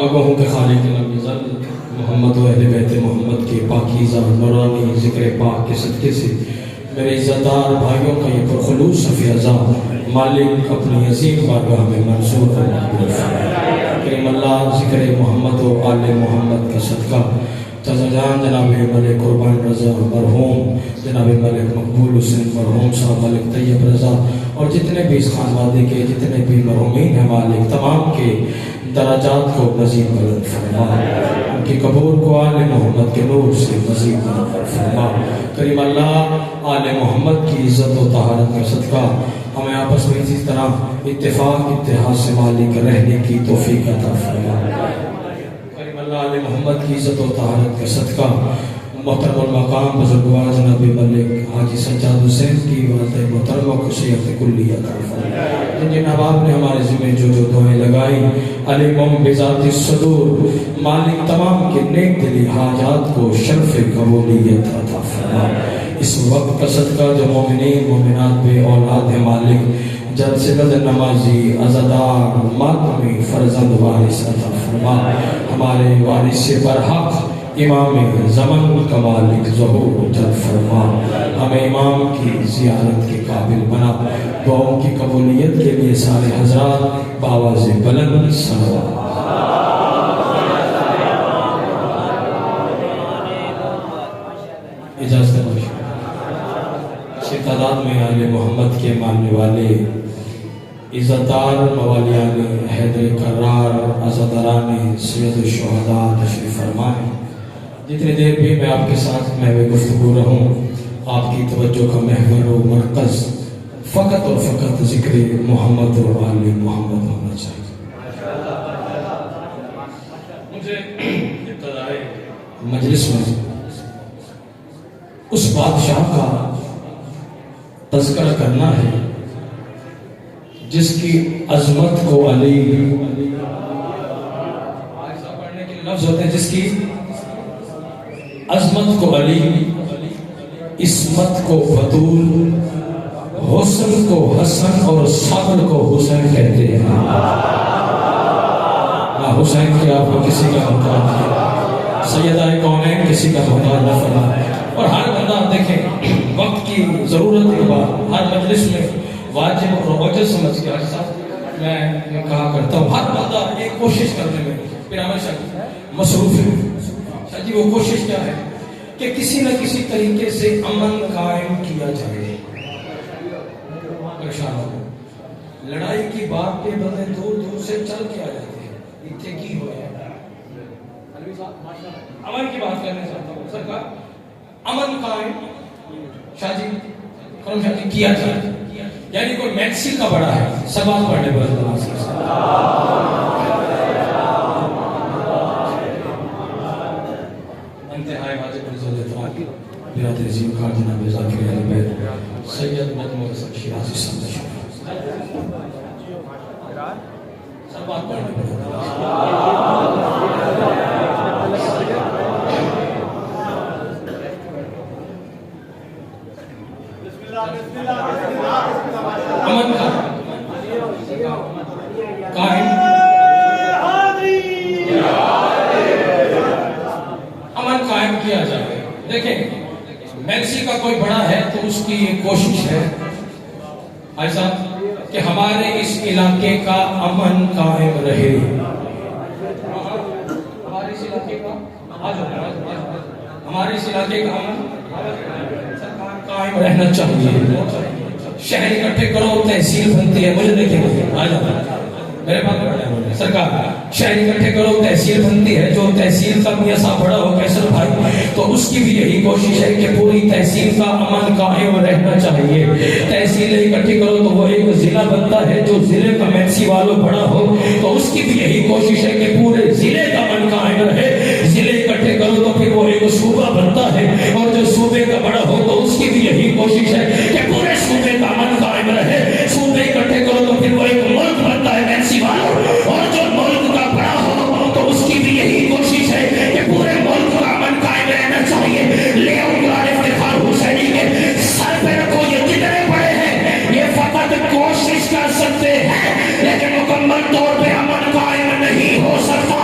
آگاہوں کے خالق لم یزل محمد و اہل بیت محمد کے پاکیزہ نورانی ذکر پاک کے صدقے سے میرے عزتدار بھائیوں کا یہ پرخلوص صفی ازاں مالک اپنی عظیم بارگاہ میں منظور اور مقبول فرمائے۔ کریم اللہ ذکر محمد و آل محمد کا صدقہ تازہ جان جناب ملک قربان رضا مرحوم، جناب ملک مقبول حسین مرحوم صاحب، ملک طیب رضا اور جتنے بھی اس خانوادے کے جتنے بھی مرحومین ہیں مالک تمام کے درجات کو مزید بلند فرما، ان کی قبور کو آل محمد کے نور سے مزید بلند فرما۔ کریم اللہ آل محمد کی عزت و طہارت کا صدقہ ہمیں آپس میں اسی طرح اتفاق اتحاد سے مالک رہنے کی توفیق عطا فرما۔ کریم اللہ آل محمد کی عزت و طہارت کا صدقہ محترم المقام بزرگوار جناب ملک حاجی سجاد حسین کی والدہ محترمہ کو صحت کلی عطا فرما۔ جن احباب نے ہمارے ذمہ جو دعائیں لگائی علیم بذات الصدور مالک تمام کے نیک دلی حاجات کو شرف قبولیت عطا فرما۔ اس وقت کا صدقہ جو مومنین مومنات بے اولاد ہیں مالک جلد سے جلد نمازی عزادار ماتمی فرزند وارث عطا فرما۔ ہمارے وارث برحق امام زمن کا مالک ظہور جلد فرما۔ ہمیں امام کی زیارت کے قابل بنا۔ دعاؤں کی قبولیت کے لیے سارے حضرات بآواز بلند صلوات۔ اجازت بخشیں اچھی تعداد میں آل محمد کے ماننے والے عزتدار موالیان حیدر کرار عزاداران سید الشہداء تشریف فرمائیں۔ جتنی دیر بھی میں آپ کے ساتھ محو گفتگو رہوں آپ کی توجہ کا محور و مرکز فقط اور فقط ذکر محمد و آل محمد ہونا چاہیے۔ مجھے ابتدائے مجلس میں اس بادشاہ کا تذکرہ کرنا ہے جس کی عظمت کو علی پڑھنے کے لفظ ہوتے ہیں، جس کی عظمت کو علی، عصمت کو بطول، حسن کو حسن اور صبر کو حسین کہتے ہیں۔ نہ حسین کی آپ کو کسی کا محتاج ہے، سیدہ کونین کسی کا محتاج نہ فرمائے۔ اور ہر بندہ دیکھیں وقت کی ضرورت کے بعد ہر مجلس میں واجب اور وجہ سمجھ کے میں کہا کرتا ہوں ہر بندہ ایک کوشش کرنے میں پھر ہمیشہ مصروف ہے۔ جی وہ کوشش کیا ہے کہ کسی نہ کسی طریقے سے امن قائم کیا جائے۔ پریشان ہو لڑائی کی بات پہ بندے دور دور سے چل کے آ جاتے ہیں، اتنے کی ہو ہے امن کی بات کرنے چاہتا ہوں سرکار، امن قائم شاہ جی کرم شاہ جی کیا جائے، یعنی کوئی میکسی کا بڑا ہے سبات پڑھنے پر انتہائی واجب رضا اطلاق بیرات عظیم خار جناب ذاکر اہل بیت سید مدمور حسن شیرازی صاحب سبات پڑھنے پر امن قائم امن قائم کیا جائے۔ دیکھیں میکسی کا کوئی بڑا ہے تو اس کی یہ کوشش ہے ایسا کہ ہمارے اس علاقے کا امن قائم رہے، ہمارے اس علاقے کا امن قائم رہنا چاہیے۔ شہر اکٹھے کرو تحصیل بنتی ہے، مجھے دیکھیں میرے پاس سرکار شہر اکٹھے کرو تحصیل بنتی ہے، جو تحصیل کا میاں صاحب بڑا ہو کیسر بھائی تو اس کی بھی یہی کوشش ہے کہ پوری تحصیل کا امن قائم رہنا چاہیے۔ تحصیلیں اکٹھی کرو تو وہ ایک ضلع بنتا ہے، جو ضلع کا میکسی والوں بڑا ہو تو اس کی بھی یہی کوشش ہے کہ پورے ضلع کا امن قائم رہے۔ ضلع اکٹھے کرو تو پھر وہ ایک صوبہ بنتا ہے، اور جو صوبے کا بڑا ہو تو اس کی بھی یہی کوشش ہے کہ پورے صوبے کا امن قائم رہے۔ صوبے اکٹھے کرو تو پھر وہ ایک ملک بنتا ہے میکسی والوں، اور جو ملک کا بڑا ہو تو اس کی بھی یہی کوشش ہے کہ پورے ملک کا امن قائم رہنا چاہیے۔ لے اقرار افتخار حسینی کے سر پہ رکھو، یہ جتنے بڑے ہیں یہ فقط کوشش کر سکتے ہیں لیکن مکمل طور پہ امن قائم نہیں ہو سکتا۔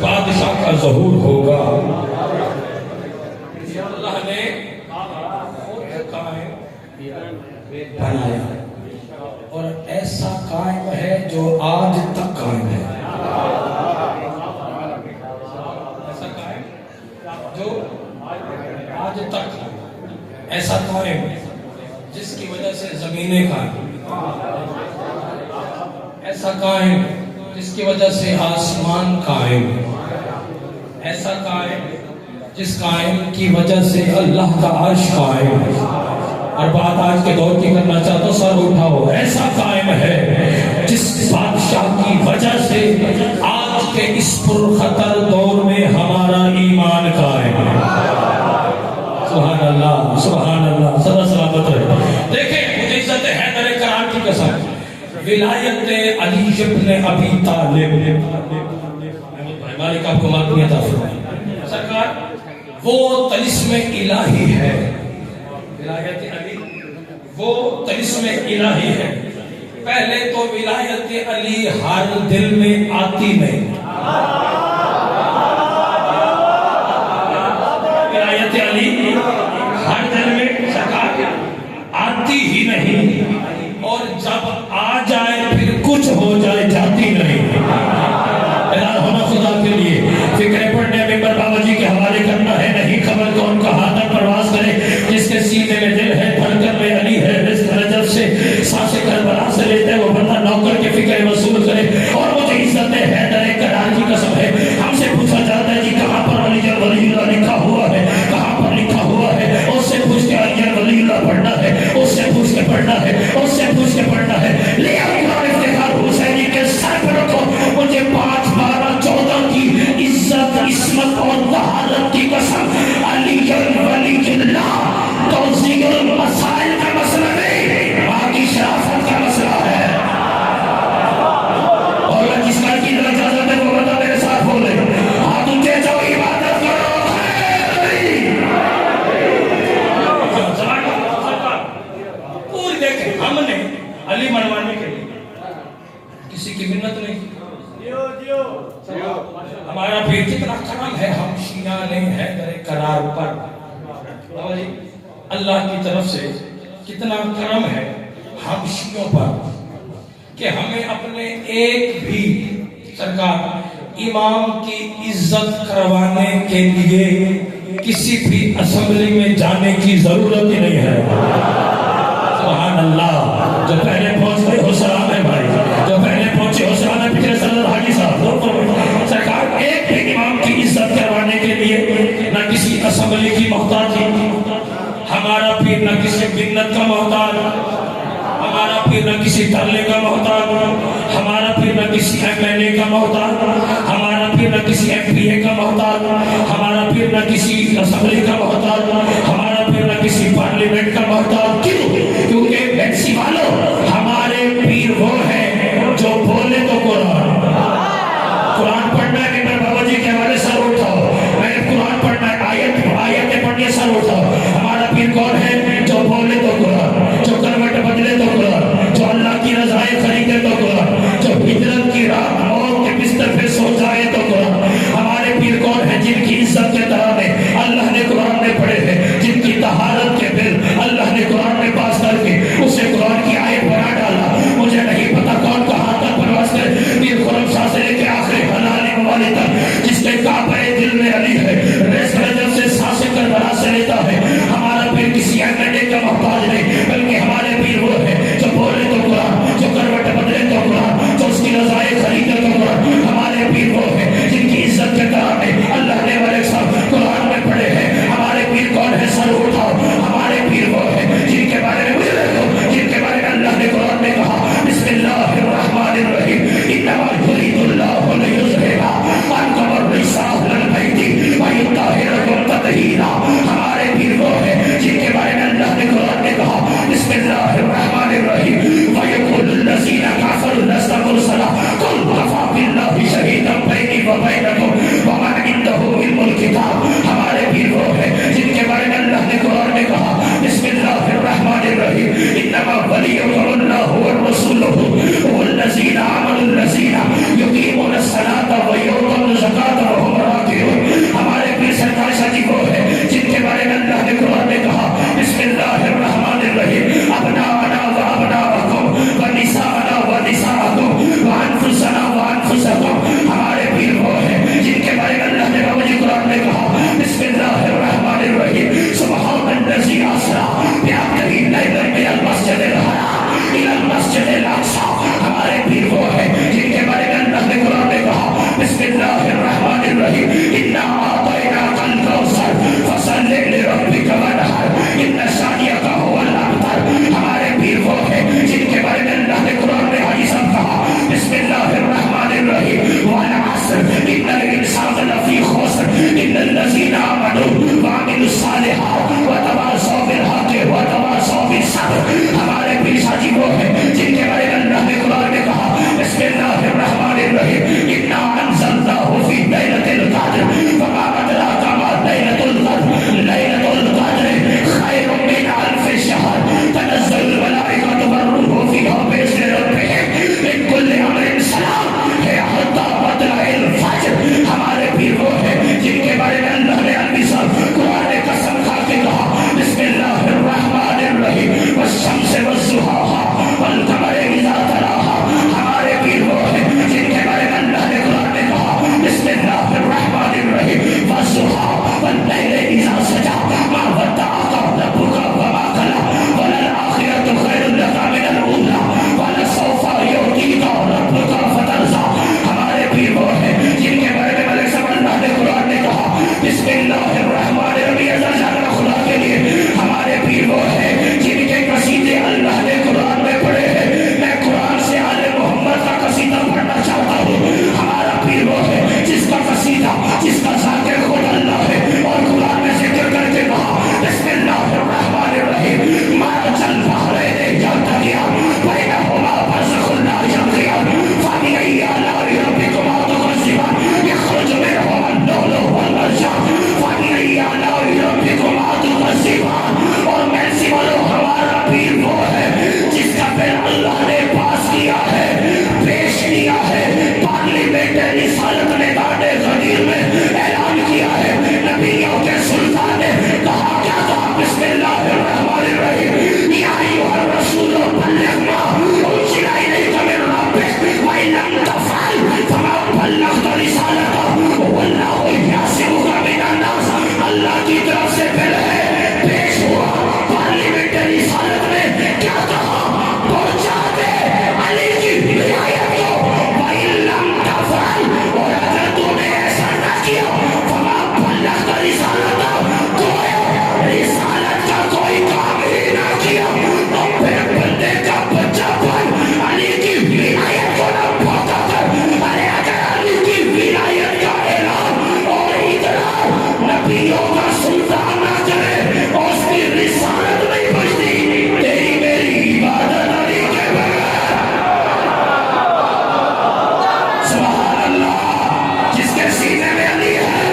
بادشاہ کا ظہور ہوگا. اللہ نے قائم بنایا اور ایسا قائم ہے جو آج تک قائم ہے. ایسا قائم جو آج تک ایسا قائم جس کی وجہ سے زمینیں قائم, ایسا قائم جس کی وجہ سے آسمان قائم, ایسا قائم جس قائم کی وجہ سے اللہ کا عرش قائم. اور بات آج کے دور کی کرنا چاہتا ہوں, سر اٹھاؤ. ایسا قائم ہے جس بادشاہ کی وجہ سے آج کے اس پرخطر دور میں ہمارا ایمان قائم ہے. سبحان اللہ, سبحان اللہ, سدا سلامت رہے. دیکھیں عزت حیدر کرار کی قسم, ولایت علی ابن ابی طالب, مالک آپ کو معلوم عطا فرمائے سرکار, وہ طلسم الہی ہے. ولایت علی وہ طلسم الہی ہے. پہلے تو ولایت علی ہر دل میں آتی نہیں, ولایت علی ہر دل میں سرکار آتی ہی نہیں, اور جب آ جائے پھر کچھ ہو جائے جاتی نہیں. اعلان ہونا خدا کے لیے, فکریں پڑھنے ممبر بابا جی کے حوالے کرنا ہے. نہیں خبر کون کا ہاتھ پرواز کرے, جس کے سینے میں دل ہے دھڑکن میں علی ہے, رزق رجب سے سانس کربلا سے لیتے وہ بندہ نوکر کے فکر وصول کرے. اور مجھے عزت حیدر کرار کی قسم ہے, ہم سے پوچھا جاتا ہے جی کہاں پر علی ولی اللہ لکھا ہوا ہے, کہاں پر لکھا ہوا ہے. اس سے پوچھ کے علی ولی اللہ پڑھنا ہے, اس سے پوچھ کے پڑھنا ہے, اس سے پوچھ کے پڑھنا ہے. لے افتخار حسینی کے سر پر رکھو. مجھے 5 12 14 کی عزت عصمت اور طہارت کی قسم, علی ولی اللہ توزیع المسائل کا مسئلہ نہیں, باقی شرافت کا مسئلہ ہے. اور جس کا کی اجازت ہے وہ بندہ میرے ساتھ بولے, ہاتھ اونچے جاؤ, عبادت کرو. پوری دیکھیں, ہم نے علی منوانے کے لیے کسی کی منت نہیں کی. ہمارا پیر کتنا کرم ہے, ہم شیعہ نے حیدر کرار پر, اللہ کی طرف سے کتنا کرم ہے ہم شیعوں پر کہ ہمیں اپنے ایک بھی سرکار امام کی عزت کروانے کے لیے کسی بھی اسمبلی میں جانے کی ضرورت ہی نہیں ہے. سبحان اللہ. جو پہلے پہنچ گئے ہو سلام ہے بھائی, جو پہلے پہنچے ہو سلام ہے. پچھلے صلی اللہ حاجی صاحب سرکار ایک بھی امام کی عزت کروانے کے لیے نہ کسی اسمبلی کی محتاج, ہمارا پیر نہ کسی منت کا محتاج, ہمارا پیر نہ کسی ترلے کا محتاج, ہمارا پیر نہ کسی MLA کا محتاج, ہمارا پیر نہ کسی MPA کا محتاج, ہمارا پیر نہ کسی اسمبلی کا محتاج, ہمارا پیر نہ کسی پارلیمنٹ کا محتاج. کیوں؟ کیونکہ ویکسی والوں ہمارے پیر وہ ہیں جو بولے تو قرآن پڑھنا ہے. کہ بابا جی کے ہمارے سر اٹھاؤ, میں نے قرآن پڑھنا ہے, آیتیں پڑھنی ہے, سر اٹھاؤ. ہمارا پیر کون ہے؟ جو بولے تو قرآن, جو کروٹ بدلے تو قرآن, جو اللہ کی رضائیں خریدے تو قرآن, جو ہجرت کی رات موت کے بستر پہ سو جائے تو قرآن. ہمارے پیر کون ہے؟ جن کی عزت کے ترانے اللہ نے قرآن میں پڑھے ہیں, جن کی طہارت کے بل اللہ نے قرآن میں پاس کر کے اسے قرآن کی آیت بنا ڈالا. مجھے نہیں پتا کون کہاں تک پرواز کرے, پیر خرم شاہ سے لے کے آخری حلال موالی تک, جس کے کعبہ دل میں علی ہے, رزق رجب سے سانس کربلا سے لیتا ہے. ہمارا پیر کسی MLA کا محتاج نہیں, بلکہ ہمارے پیر وہ ہے جو بولے تو قرآن, جو کروٹ بدلے تو قرآن, جو اس کی رضائیں خریدے تو قرآن. ہمارے پیر وہ ہے جن کی عزت کے کرانے اللہ نے والے صاحب قرآن میں پڑھے ہیں. ہمارے پیر کون ہے؟ سر اٹھاؤ. ہمارے پیر وہ ہے جن کے بارے میں مجھے دیکھو, جن کے بارے میں اللہ نے قرآن میں کہا بسم اللہ الرحمن الرحیم, انما یرید اللہ لیظہر عنکم الرجس اہل البیت ویطہرکم تطہیرا. ہمارے پیر وہ ہے جن کے بارے میں اللہ نے قرآن میں کہا بسم اللہ الرحمن الرحیم ویقول الذین کفروا لست مرسلا قل کفی باللہ شہیدا بینی وبینکم ومن عنده علم الکتاب. ہمارے پیر وہ ہے جن کے بارے میں اللہ نے قرآن میں کہا بسم اللہ الرحمن الرحیم انما ولیکم اللہ ورسولہ والذین آمنوا الذین یقیمون الصلاۃ ویؤتون الزکاۃ والذین آمنوا وعملوا الصالحات وتواصوا بالحق وتواصوا بالصبر. ہمارے پیشہ جی وہ ہیں جن کے بارے میں اللہ نے قرآن میں کہا بسم اللہ الرحمن الرحیم انا انزلناہ فی لیلۃ القدر وما ادراک ما لیلۃ القدر لیلۃ القدر خیر من الف شہر تنزل الملائکۃ والروح فیہا بإذن ربہم من کل امر سلام ہے حتی مطلع الفجر. ہمارے پیر وہ ہیں جن کے بارے میں اللہ نے عربی صاحب قرآن نے قسم کھا کے کہا بسم اللہ الرحمن الرحیم والشمس والضحاہا والقمر اذا تلاہا. ہمارے پیر وہ ہیں جن کے بارے میں اللہ نے قرآن میں کہا بسم اللہ الرحمن الرحیم والضحا واللیل اذا سجا ما ودعک ربک وما قلی وللآخرۃ خیر لک من الاولی ولسوف یعطیک ربک فترضی. ہمارے پیر وہ ہیں جن کے بارے میں ملک صاحب اللہ نے قرآن نے کہا بسم اللہ الرحمن الرحیم خدا کے لیے. ہمارے پیر وہ ہیں جن کے قصیدے اللہ نے قرآن میں پڑھے ہیں. میں قرآن سے آل محمد کا قصیدہ پڑھنا چاہتا ہوں. ہمارا پیر وہ ہے جس کا قصیدہ جس کا ذاکر خود اللہ ہے اور قرآن میں ذکر کر کے کہا بسم اللہ الرحمن الرحیم مارا چل بحرین یلتقیان بینہما برزخ لا یبغیان فبأی آلاء ربکما تکذبان یخرج منہما اللؤلؤ والمرجان فبأی آلاء ربکما تکذبان. اور میں سے بولو ہمارا پیر وہ ہے جس کا پھر اللہ نے پاس کیا ہے پیش کیا ہے پارلیمنٹ رسالت نے داڑے غدیر میں اعلان کیا ہے. نبیوں کے سلطان نے کہا کیا کہا بسم اللہ الرحمن الرحیم یا ایھا الرسول بلغ ما انزل الیک من ربک وان لم تفعل فما بلغت رسالتہ واللہ یعصمک من الناس. اللہ کی طرف سے پھر ہے پیش ہوا پارلیمنٹ رسالت نے کیا کہا پہنچا دے علی کی ولایت کو وان لم تفعل اور اگر تو نے ایسا نہ کیا فما بلغت رسالتہ رسالت کا کوئی کام ہی نہ کیا تو پھر بندے کا بچہ بن علی کی ولایت کو نہ پھوٹا کر. ارے اگر علی کی ولایت کا اعلان اور اقرار نبیوں کا سلطان نہ کرے اور اس کی رسالت نہیں بچتی تیری میری عبادت علی کے بغیر. سبحان اللہ. جس کے سینے میں علی ہے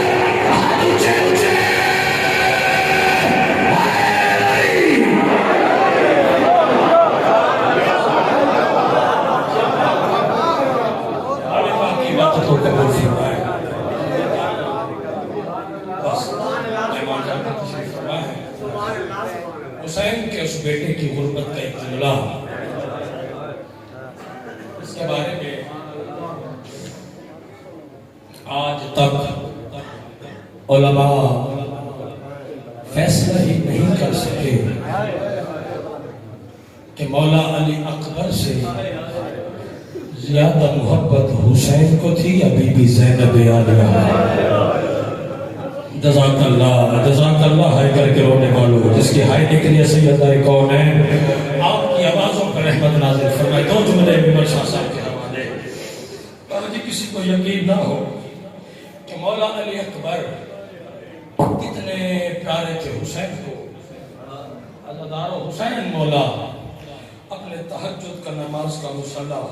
ہاتھ اونچے اونچے کو قبول فرمائے. بس مہمان جان کا تشریف فرما ہے. حسین کے اس بیٹے کی غربت کا ایک جملہ اس کے بارے میں آج تک علماء فیصلہ ہی نہیں کر سکے کہ مولا علی اکبر سے زیادہ محبت حسین کو تھی یا بی بی زینب عالیہ. جزاک اللہ ہائے کر کے رونے والوں جس کی ہائے نکلی سیدہ کون ہے آپ کی آوازوں پر رحمت نازل فرمائے. دو جملے عمر شاہ صاحب کے حوالے. اور جی کسی کو یقین نہ ہو کہ مولا علی اکبر کتنے پیارے تھے حسین کو. عزادار حسین مولا اپنے تہجد کا نماز کا مصلی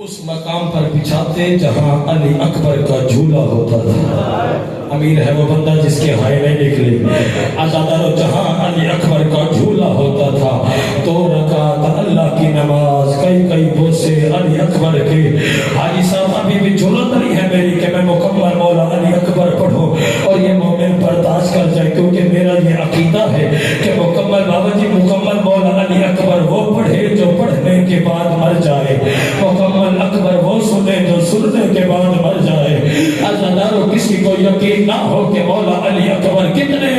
اس مقام پر بچھاتے جہاں علی اکبر کا جھولا ہوتا تھا. امیر ہے وہ بندہ جس کے ہائے نہیں نکلے. عزادارو جہاں علی اکبر کا جھولا ہوتا تھا 2 رکعت اللہ کی نماز کئی بوسے علی اکبر کے. حاجی صاحب ابھی بھی ضرورت نہیں ہے میری کہ میں مکمل مولا علی اکبر پڑھوں اور یہ مومن برداشت کر جائے کیونکہ میرا یہ عقیدہ ہے کہ مکمل بابا جی مکمل مولا علی اکبر وہ پڑھے جو پڑھنے کے بعد مر جائے. مکمل اکبر وہ سنے جو سننے کے بعد مر جائے. عزادارو کسی کو یقین نہ ہو کہ مولا علی اکبر کتنے